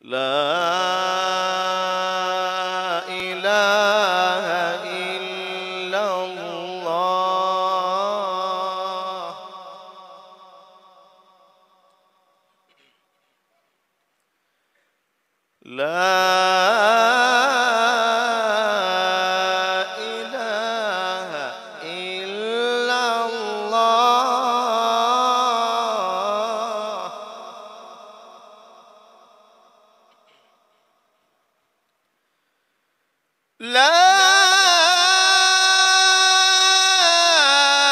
لا إله إلا الله. لا إله إلا الله. لا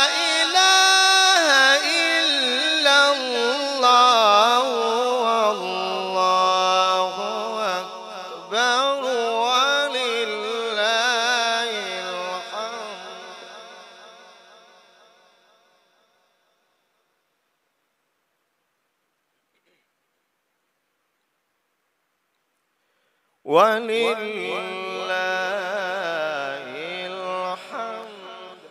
إله إلا الله والله أكبر ولله الحمد. ولله الحمد.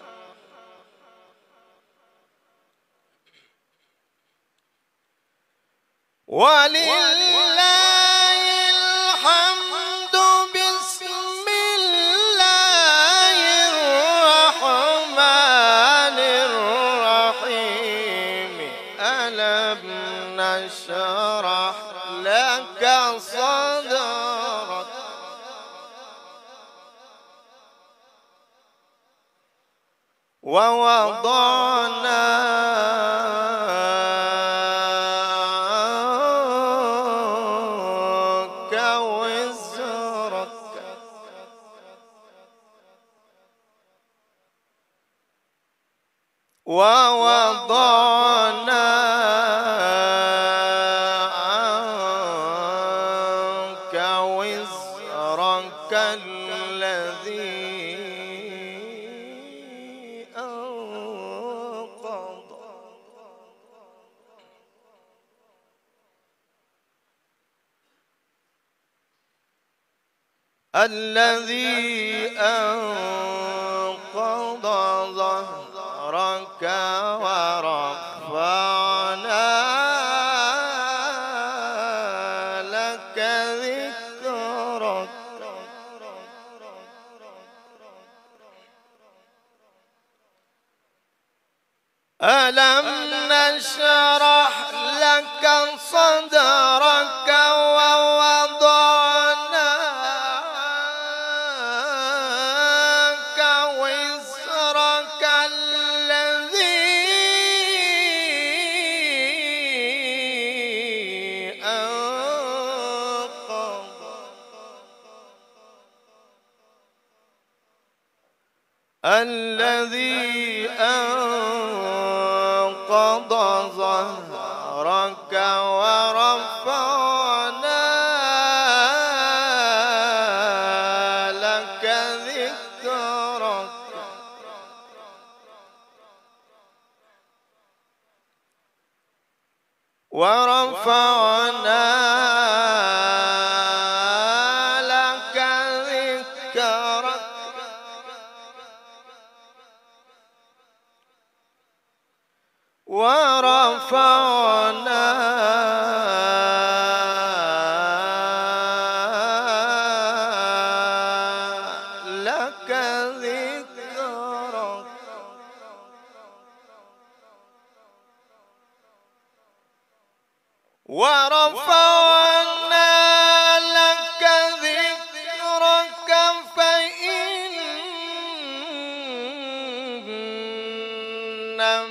ولله الحمد. بسم الله الرحمن الرحيم. ألم نشرح لك صدرك ووضعنا عنك وزرك ووضعنا عنك وزرك الذي أنقض ظهرك ورفعنا لك ذكرك. ألم نشرح لك صدرك ووضعنا عنك وزرك الذي أنقض ظهرك ورفعنا لك ذكرك. ورفعنا لك ذكرك. ورفعنا لك ذكرك. ورفعنا لك ذكرك فإن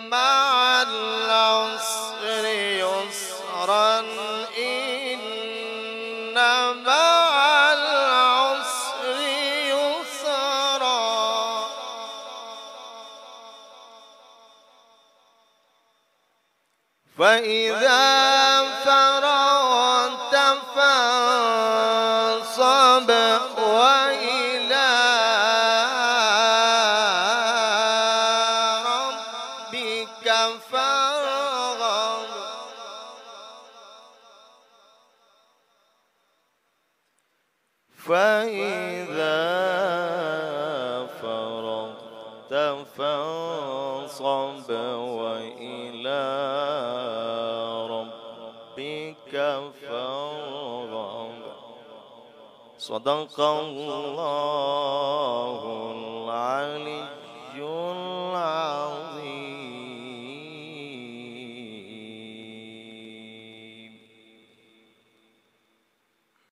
مع العسر يسرا. إن مع العسر يسرا. فإذا فرغت فانصب وإلى ربك فارغب. فإذا فرغت فانصب وإلى ربك فارغب صدق الله العلي